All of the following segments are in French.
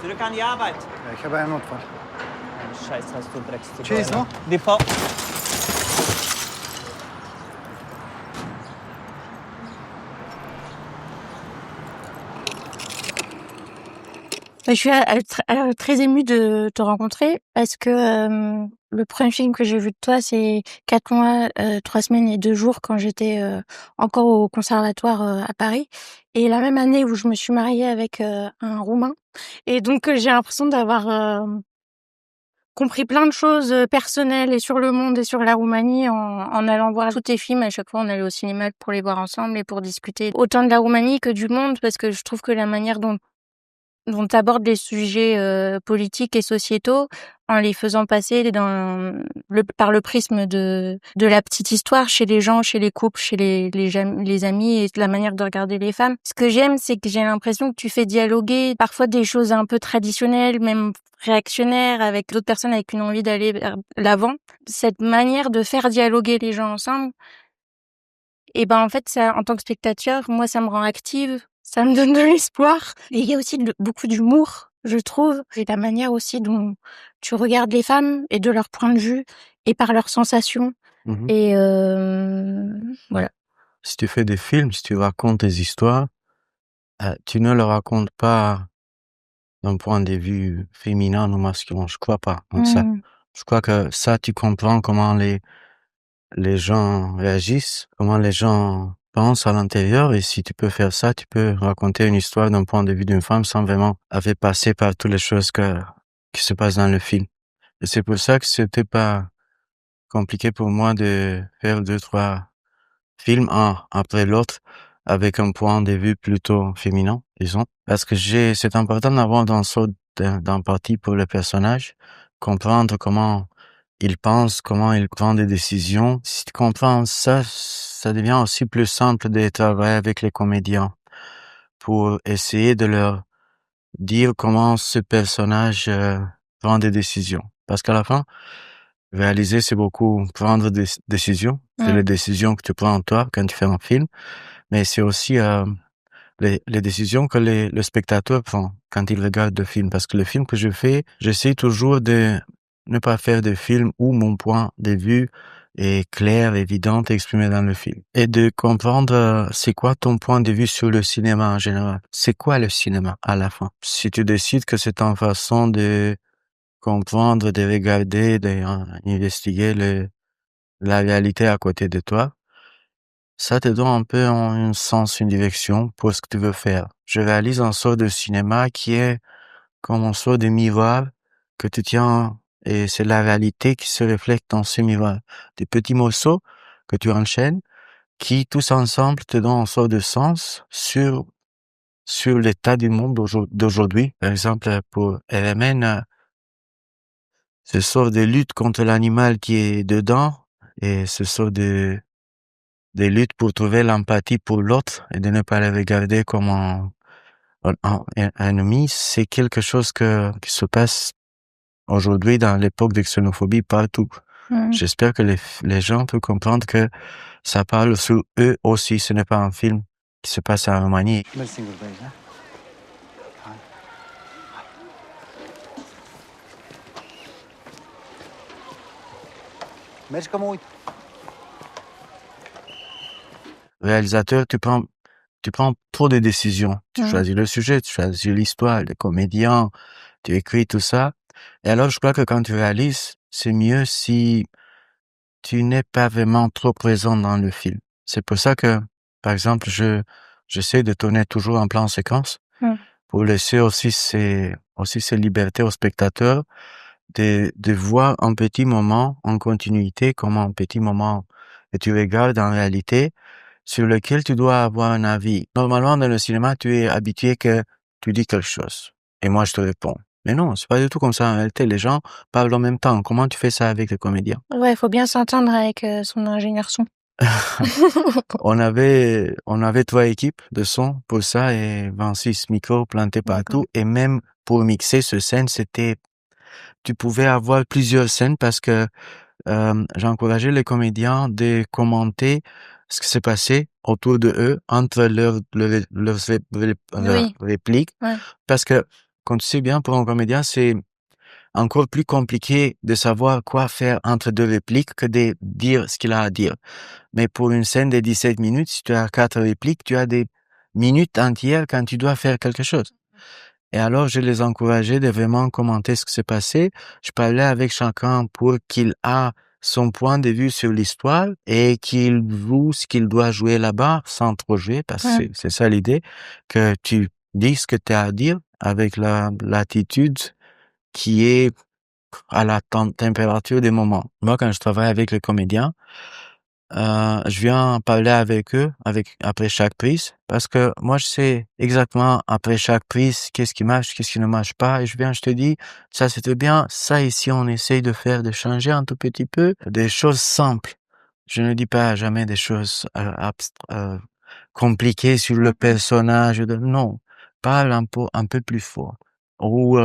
Zurück an die Arbeit. Ja, ich habe einen Notfall. Scheiß hast du Dreckszygarre. Tschüss, no? Dépend. Je suis très émue de te rencontrer parce que le premier film que j'ai vu de toi, c'est 4 mois, 3 semaines et 2 jours quand j'étais encore au conservatoire à Paris. Et la même année où je me suis mariée avec un Roumain. Et donc j'ai l'impression d'avoir compris plein de choses personnelles et sur le monde et sur la Roumanie en allant voir tous tes films. À chaque fois, on allait au cinéma pour les voir ensemble et pour discuter autant de la Roumanie que du monde, parce que je trouve que la manière dont tu abordes des sujets politiques et sociétaux en les faisant passer par le prisme de la petite histoire chez les gens, chez les couples, chez les amis et la manière de regarder les femmes. Ce que j'aime, c'est que j'ai l'impression que tu fais dialoguer parfois des choses un peu traditionnelles, même réactionnaires, avec d'autres personnes avec une envie d'aller vers l'avant. Cette manière de faire dialoguer les gens ensemble, et ben en fait, ça, en tant que spectateur, moi, ça me rend active. Ça me donne de l'espoir. Et il y a aussi beaucoup d'humour, je trouve. Et la manière aussi dont tu regardes les femmes et de leur point de vue et par leurs sensations. Mhm. Et voilà. Si tu fais des films, si tu racontes des histoires, tu ne le racontes pas d'un point de vue féminin ou masculin. Je crois pas en ça. Je crois que ça, tu comprends comment les gens réagissent, comment les gens pensent à l'intérieur, et si tu peux faire ça, tu peux raconter une histoire d'un point de vue d'une femme sans vraiment avoir passé par toutes les choses qui se passent dans le film. Et c'est pour ça que c'était pas compliqué pour moi de faire 2-3 films un après l'autre avec un point de vue plutôt féminin, disons. Parce que c'est important d'avoir une sorte d'empathie pour le personnage, comprendre comment il pense, comment il prend des décisions. Si tu comprends ça, ça devient aussi plus simple de travailler avec les comédiens pour essayer de leur dire comment ce personnage prend des décisions. Parce qu'à la fin, réaliser, c'est beaucoup prendre des décisions. C'est les décisions que tu prends toi quand tu fais un film, mais c'est aussi les décisions que le spectateur prend quand il regarde le film. Parce que le film que je fais, j'essaie toujours de ne pas faire de film où mon point de vue est clair, évident, exprimé dans le film. Et de comprendre c'est quoi ton point de vue sur le cinéma en général. C'est quoi le cinéma à la fin? Si tu décides que c'est une façon de comprendre, de regarder, d'investiguer la réalité à côté de toi, ça te donne un peu un sens, une direction pour ce que tu veux faire. Je réalise un sort de cinéma qui est comme un sort de miroir que tu tiens, et c'est la réalité qui se reflète dans ce miroir. Des petits morceaux que tu enchaînes qui, tous ensemble, te donnent un sort de sens sur l'état du monde d'aujourd'hui. Par exemple, pour RMN, ce sort de lutte contre l'animal qui est dedans, et ce sort de lutte pour trouver l'empathie pour l'autre et de ne pas le regarder comme un ennemi, c'est quelque chose qui se passe aujourd'hui dans l'époque de xénophobie partout. J'espère que les gens peuvent comprendre que ça parle sur eux aussi. Ce n'est pas un film qui se passe en Roumanie. Mersi buradayız ha. Mergi cam uit. Réalisateur, tu prends trop de décisions. Tu choisis le sujet, tu choisis l'histoire, les comédiens, tu écris tout ça. Et alors, je crois que quand tu réalises, c'est mieux si tu n'es pas vraiment trop présent dans le film. C'est pour ça que, par exemple, j'essaie de tourner toujours en plan séquence pour laisser aussi ces libertés aux spectateurs de voir un petit moment en continuité comme un petit moment que tu regardes en réalité sur lequel tu dois avoir un avis. Normalement, dans le cinéma, tu es habitué que tu dis quelque chose et moi je te réponds. Mais non, c'est pas du tout comme ça. En réalité, les gens parlent en même temps. Comment tu fais ça avec les comédiens? Ouais, faut bien s'entendre avec son ingénieur son. On avait 3 équipes de son pour ça et 26 micros plantés partout. Et même pour mixer ce scène, tu pouvais avoir plusieurs scènes parce que j'encourageais les comédiens de commenter ce qui s'est passé autour de eux entre leurs répliques. Ouais. Parce que quand tu sais bien, pour un comédien, c'est encore plus compliqué de savoir quoi faire entre deux répliques que de dire ce qu'il a à dire. Mais pour une scène de 17 minutes, si tu as 4 répliques, tu as des minutes entières quand tu dois faire quelque chose. Et alors, je les encourageais de vraiment commenter ce qui s'est passé. Je parlais avec chacun pour qu'il a son point de vue sur l'histoire et qu'il joue ce qu'il doit jouer là-bas sans trop jouer, parce que c'est ça l'idée, que tu dis ce que tu as à dire avec l'attitude qui est à la température des moments. Moi, quand je travaille avec les comédiens, je viens parler avec eux après chaque prise, parce que moi, je sais exactement après chaque prise qu'est-ce qui marche, qu'est-ce qui ne marche pas, et je te dis, ça c'était bien, ça ici on essaye de changer un tout petit peu, des choses simples. Je ne dis pas jamais des choses compliquées sur le personnage, non, parle un peu plus fort, ou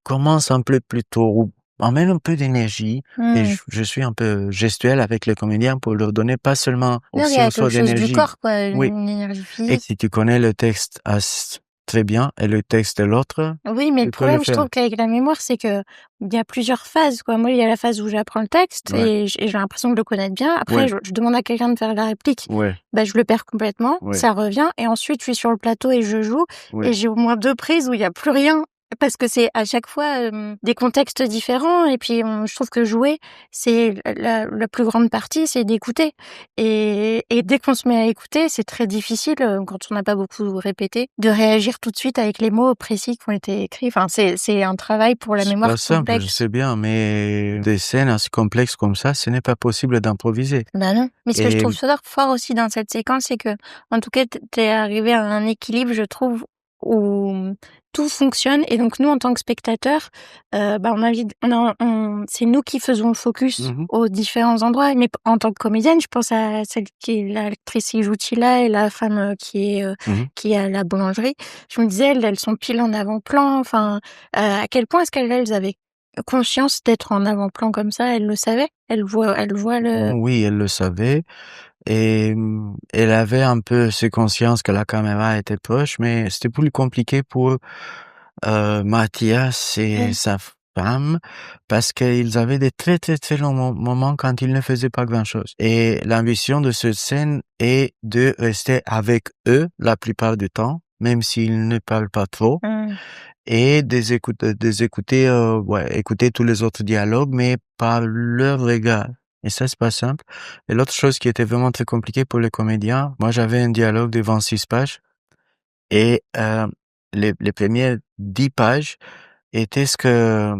commence un peu plus tôt, ou emmène un peu d'énergie. Et je suis un peu gestuel avec les comédiens pour leur donner pas seulement Non, il aussi y a une sorte quelque chose du d'énergie. corps, quoi, Oui. une énergie Et physique. si tu connais le texte très bien et le texte de l'autre, Oui, mais tu le peux problème, le je faire. trouve qu'avec la mémoire, c'est que il y a plusieurs phases, quoi. Moi, il y a la phase où j'apprends le texte Ouais. et j'ai l'impression de le connaître bien. Après, Ouais. je demande à quelqu'un de faire la réplique. Ouais, Bah, je le perds complètement. Ouais. Ça revient. Et ensuite, je suis sur le plateau et je joue. ouais. Et j'ai au moins 2 prises où il y a plus rien. Parce que c'est à chaque fois des contextes différents. Et puis, je trouve que jouer, c'est la plus grande partie, c'est d'écouter. Et dès qu'on se met à écouter, c'est très difficile, quand on n'a pas beaucoup répété, de réagir tout de suite avec les mots précis qui ont été écrits. Enfin, c'est un travail pour la C'est mémoire pas simple, je complexe. sais bien, mais des scènes assez complexes comme ça, ce n'est pas possible d'improviser. Bah non. Mais ce que je Et trouve fort aussi dans cette séquence, c'est que, en tout cas, t'es arrivé à un équilibre, je trouve, où tout fonctionne. Et donc, nous, en tant que spectateurs, bah, c'est nous qui faisons le focus Mhm. aux différents endroits. Mais en tant que comédienne, je pense à celle qui est l'actrice qui joue Tila et la femme Mhm. qui est à la boulangerie. Je me disais, elles sont pile en avant-plan. Enfin, à quel point est-ce qu'elles avaient conscience d'être en avant-plan comme ça? Elles le savaient? Elles voient le... Oui, elle le savait. Et elle avait un peu ces consciences que la caméra était proche, mais c'était plus compliqué pour Mathias et sa femme, parce qu'ils avaient des très très très longs moments quand ils ne faisaient pas grand-chose. Et l'ambition de cette scène est de rester avec eux la plupart du temps, même s'ils ne parlent pas trop, et écouter écouter tous les autres dialogues, mais par leur regard. Et ça, c'est pas simple. Et l'autre chose qui était vraiment très compliquée pour les comédiens, moi j'avais un dialogue de 26 pages, et les premières 10 pages étaient ce que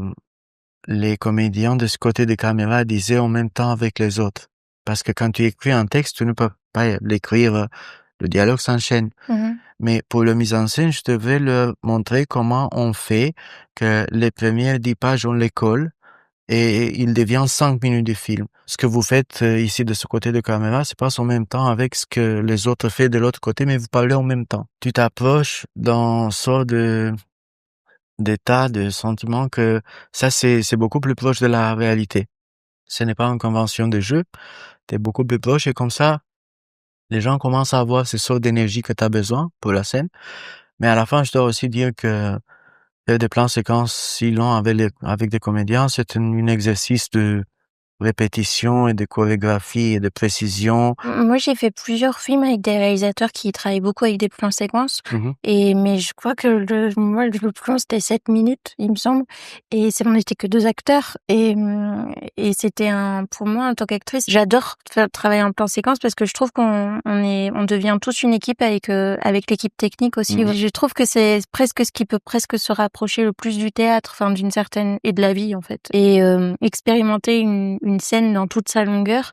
les comédiens de ce côté des caméras disaient en même temps avec les autres. Parce que quand tu écris un texte, tu ne peux pas l'écrire, le dialogue s'enchaîne. Mais pour la mise en scène, je devais leur montrer comment on fait que les premières 10 pages, on les colle et il devient 5 minutes de film. Ce que vous faites ici de ce côté de caméra, c'est passe en même temps avec ce que les autres font de l'autre côté, mais vous parlez en même temps. Tu t'approches dans sorte d'état, de sentiment que ça, c'est beaucoup plus proche de la réalité. Ce n'est pas une convention de jeu. T'es beaucoup plus proche et comme ça, les gens commencent à avoir ces sortes d'énergie que tu as besoin pour la scène. Mais à la fin, je dois aussi dire que faire des plans séquences si longs avec des comédiens, c'est un exercice de répétition et de chorégraphie et de précision. Moi, j'ai fait plusieurs films avec des réalisateurs qui travaillent beaucoup avec des plans séquences. Mhm. Mais je crois que le plus long, c'était 7 minutes, il me semble. Et on n'était que 2 acteurs. Et c'était pour moi, en tant qu'actrice, j'adore travailler en plan séquence parce que je trouve on devient tous une équipe avec l'équipe technique aussi. Mhm. Je trouve que c'est presque ce qui peut presque se rapprocher le plus du théâtre, enfin, d'une certaine, et de la vie, en fait. Et expérimenter une scène dans toute sa longueur,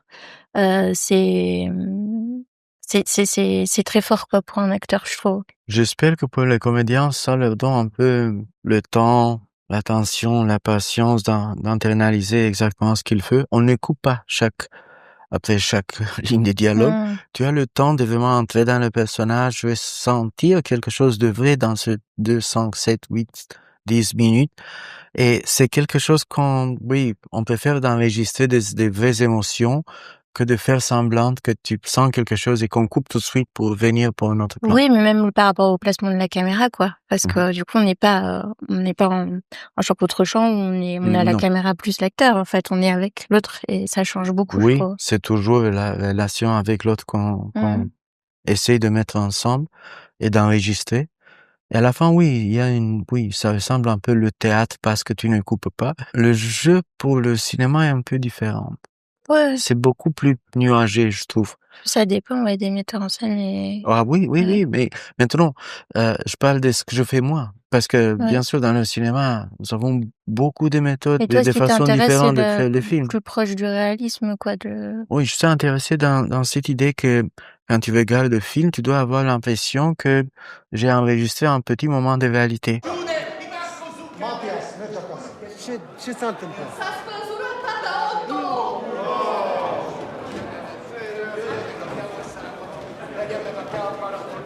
c'est très fort, quoi, pour un acteur, je trouve. J'espère que pour les comédiens, ça leur donne un peu le temps, l'attention, la patience d'internaliser exactement ce qu'il fait. On ne coupe pas après chaque ligne de dialogue. Tu as le temps de vraiment entrer dans le personnage, de sentir quelque chose de vrai dans ce 2, 5, 7, 8, 10 minutes. Et c'est quelque chose on peut faire d'enregistrer des vraies émotions que de faire semblant que tu sens quelque chose et qu'on coupe tout de suite pour venir pour un autre plan. Oui, mais même par rapport au placement de la caméra, quoi. Parce Mhm. que du coup, on n'est pas en champ contre champ, on a la Non. caméra plus l'acteur. En fait, on est avec l'autre et ça change beaucoup, je Oui, trouve. c'est toujours la relation avec l'autre qu'on Mhm. essaye de mettre ensemble et d'enregistrer. Et à la fin, oui, oui, ça ressemble un peu le théâtre parce que tu ne coupes pas. Le jeu pour le cinéma est un peu différent. Ouais, C'est beaucoup plus nuagé, je trouve. ça dépend, ouais, des metteurs en scène et Ah oui, oui, ouais, oui, mais maintenant, je parle de ce que je fais moi. Parce que, ouais. bien sûr, dans le cinéma, nous avons beaucoup de méthodes, Et toi, ce de qui façons t'intéresse, c'est différentes de créer les films. plus proche du réalisme, quoi, de... Oui, je suis intéressé dans cette idée que quand tu regardes le film, tu dois avoir l'impression que j'ai enregistré un petit moment de réalité. Ce s-a întâmplat?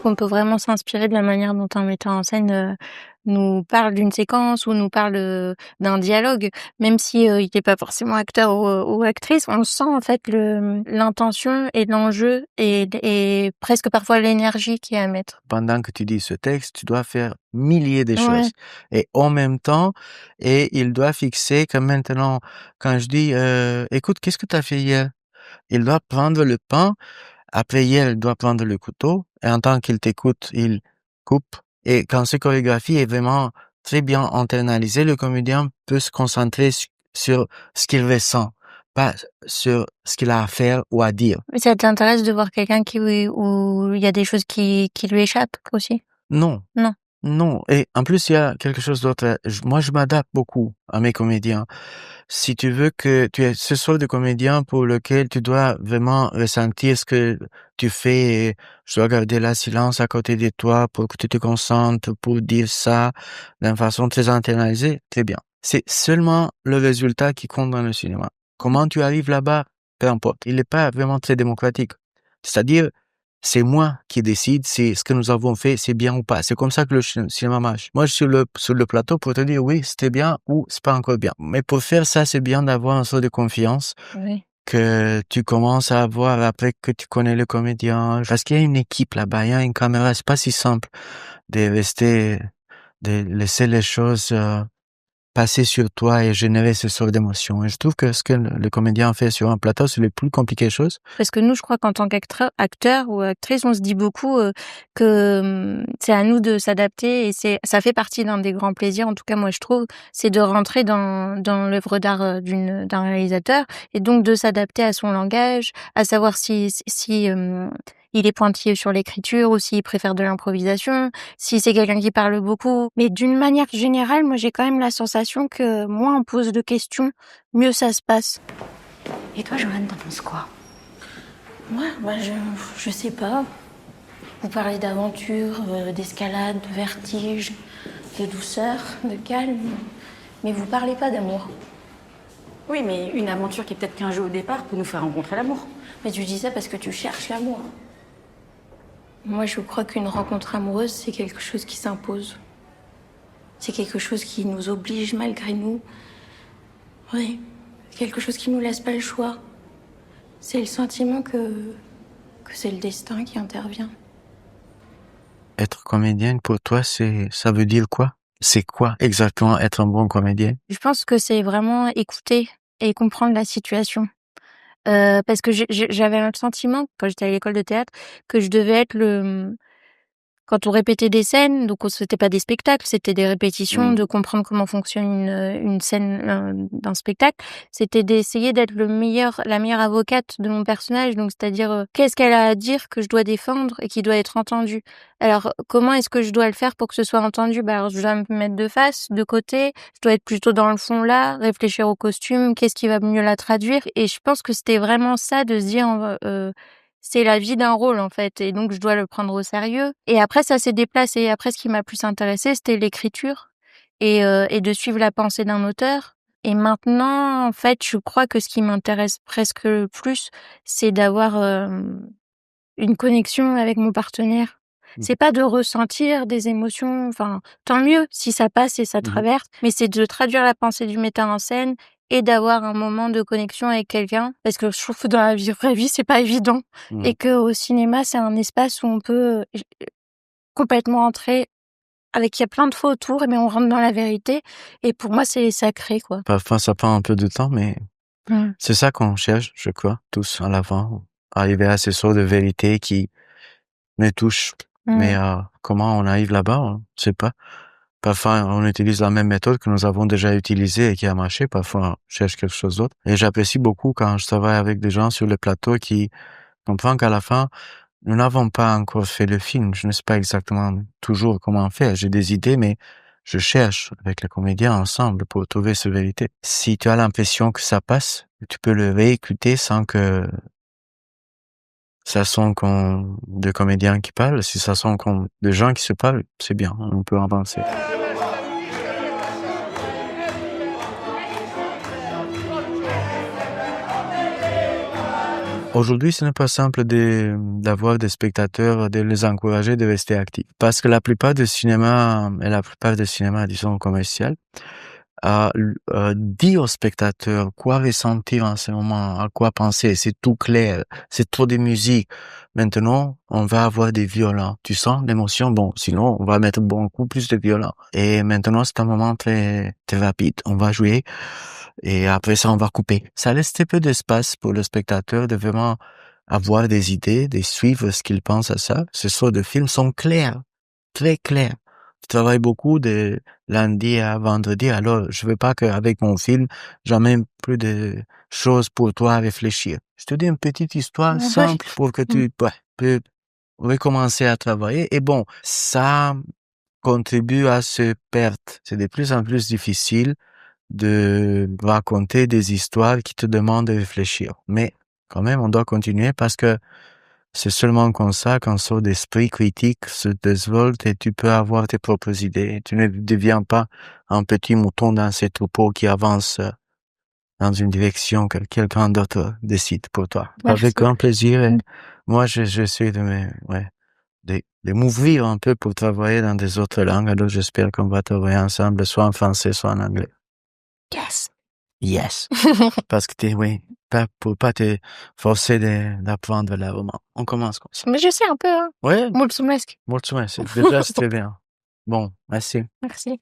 On peut vraiment s'inspirer de la manière dont un metteur en scène nous parle d'une séquence ou nous parle d'un dialogue, même si il n'est pas forcément acteur ou actrice, on sent en fait l'intention et l'enjeu et presque parfois l'énergie qu'il y a à mettre. Pendant que tu dis ce texte, tu dois faire milliers de Ouais, choses. Et en même temps, et il doit fixer que maintenant, quand je dis, écoute, qu'est-ce que tu as fait hier? Il doit prendre le pain. Après, hier, il doit prendre le couteau. Et en tant qu'il t'écoute, il coupe. Et quand cette chorégraphie est vraiment très bien internalisée, le comédien peut se concentrer sur ce qu'il ressent, pas sur ce qu'il a à faire ou à dire. mais ça t'intéresse de voir quelqu'un où il y a des choses qui lui échappent aussi? Non. Non. Non. Et en plus, il y a quelque chose d'autre. Moi, je m'adapte beaucoup à mes comédiens. Si tu veux que tu aies ce sort de comédien pour lequel tu dois vraiment ressentir ce que tu fais, et je dois garder la silence à côté de toi pour que tu te concentres, pour dire ça d'une façon très internalisée, très bien. C'est seulement le résultat qui compte dans le cinéma. Comment tu arrives là-bas, peu importe. Il n'est pas vraiment très démocratique. C'est-à-dire, c'est moi qui décide si ce que nous avons fait, c'est bien ou pas. C'est comme ça que le cinéma marche. Moi, je suis sur le plateau pour te dire oui, c'était bien ou c'est pas encore bien. Mais pour faire ça, c'est bien d'avoir un sort de confiance Oui. que tu commences à avoir après que tu connais le comédien. Parce qu'il y a une équipe là-bas, il y a une caméra. C'est pas si simple de laisser les choses passer sur toi et générer ce sort d'émotion. Et je trouve que ce que le comédien fait sur un plateau, c'est les plus compliquées choses. Parce que nous, je crois qu'en tant acteur ou actrice, on se dit beaucoup que c'est à nous de s'adapter et ça fait partie d'un des grands plaisirs, en tout cas moi je trouve, c'est de rentrer dans l'œuvre d'art d'un réalisateur et donc de s'adapter à son langage, à savoir si il est pointilleux sur l'écriture ou s'il préfère de l'improvisation, si c'est quelqu'un qui parle beaucoup. Mais d'une manière générale, moi j'ai quand même la sensation que moins on pose de questions, mieux ça se passe. Et toi, Joanne, t'en penses quoi? Moi, je sais pas. Vous parlez d'aventure, d'escalade, de vertige, de douceur, de calme, mais vous parlez pas d'amour. Oui, mais une aventure qui est peut-être qu'un jeu au départ peut nous faire rencontrer l'amour. Mais tu dis ça parce que tu cherches l'amour. Moi, je crois qu'une rencontre amoureuse, c'est quelque chose qui s'impose. C'est quelque chose qui nous oblige malgré nous. Oui, quelque chose qui nous laisse pas le choix. C'est le sentiment que c'est le destin qui intervient. Être comédienne, pour toi, ça veut dire quoi? C'est quoi exactement être un bon comédien? Je pense que c'est vraiment écouter et comprendre la situation. Parce que j'avais un sentiment, quand j'étais à l'école de théâtre, que je devais être quand on répétait des scènes, donc c'était pas des spectacles, c'était des répétitions, de comprendre comment fonctionne une scène d'un spectacle. C'était d'essayer d'être la meilleure avocate de mon personnage, donc c'est-à-dire qu'est-ce qu'elle a à dire que je dois défendre et qui doit être entendu. Alors comment est-ce que je dois le faire pour que ce soit entendu? Alors je dois me mettre de face, de côté, je dois être plutôt dans le fond là, réfléchir au costume, qu'est-ce qui va mieux la traduire. Et je pense que c'était vraiment ça de se dire c'est la vie d'un rôle, en fait, et donc je dois le prendre au sérieux. Et après, ça s'est déplacé. Après, ce qui m'a plus intéressée, c'était l'écriture et de suivre la pensée d'un auteur. Et maintenant, en fait, je crois que ce qui m'intéresse presque le plus, c'est d'avoir une connexion avec mon partenaire. C'est pas de ressentir des émotions, enfin, tant mieux si ça passe et ça traverse, mais c'est de traduire la pensée du metteur en scène et d'avoir un moment de connexion avec quelqu'un. Parce que je trouve que dans la vraie vie, c'est pas évident. Et qu'au cinéma, c'est un espace où on peut complètement entrer avec, il y a plein de fois autour, mais on rentre dans la vérité. Et pour moi, c'est sacré, quoi. Parfois, ça prend un peu de temps, mais c'est ça qu'on cherche, je crois, tous à l'avant. Arriver à ces sortes de vérités qui me touchent. Mais comment on arrive là-bas, on ne sait pas. Parfois, on utilise la même méthode que nous avons déjà utilisée et qui a marché. Parfois, on cherche quelque chose d'autre. Et j'apprécie beaucoup quand je travaille avec des gens sur le plateau qui comprennent qu'à la fin, nous n'avons pas encore fait le film. Je ne sais pas exactement toujours comment faire. J'ai des idées, mais je cherche avec les comédiens ensemble pour trouver cette vérité. Si tu as l'impression que ça passe, tu peux le réécouter sans que ça sonne comme des comédiens qui parlent. Si ça sonne comme des gens qui se parlent, c'est bien. On peut avancer. Aujourd'hui, ce n'est pas simple d'avoir des spectateurs, de les encourager de rester actifs. Parce que la plupart des cinémas, disons, commercial, dit aux spectateurs quoi ressentir en ce moment, à quoi penser, c'est tout clair, c'est trop de musique. Maintenant, on va avoir des violons. Tu sens l'émotion? Bon, sinon, on va mettre beaucoup plus de violons. Et maintenant, c'est un moment très, très rapide. On va jouer. Et après ça, on va couper. Ça laisse très peu d'espace pour le spectateur de vraiment avoir des idées, de suivre ce qu'il pense à ça. Ce sortes de films sont clairs, très clairs. Je travaille beaucoup de lundi à vendredi, alors je veux pas qu'avec mon film, j'amène plus de choses pour toi à réfléchir. Je te dis une petite histoire simple pour que tu peux recommencer à travailler. Et bon, ça contribue à se perdre. C'est de plus en plus difficile de raconter des histoires qui te demandent de réfléchir. Mais quand même, on doit continuer parce que c'est seulement comme ça qu'un sort d'esprit critique se développe et tu peux avoir tes propres idées. Tu ne deviens pas un petit mouton dans ces troupeaux qui avance dans une direction que quelqu'un d'autre décide pour toi. Merci. Avec grand plaisir. Et moi, j'essaie de m'ouvrir un peu pour travailler dans des autres langues. Alors, j'espère qu'on va travailler ensemble, soit en français, soit en anglais. Yes. Parce que pour pas te forcer d'apprendre l'allemand. On commence comme ça. Mais je sais un peu, hein. Ouais. Mulțumesc. Mulțumesc. Déjà, c'est très bien. Bon, merci. Merci.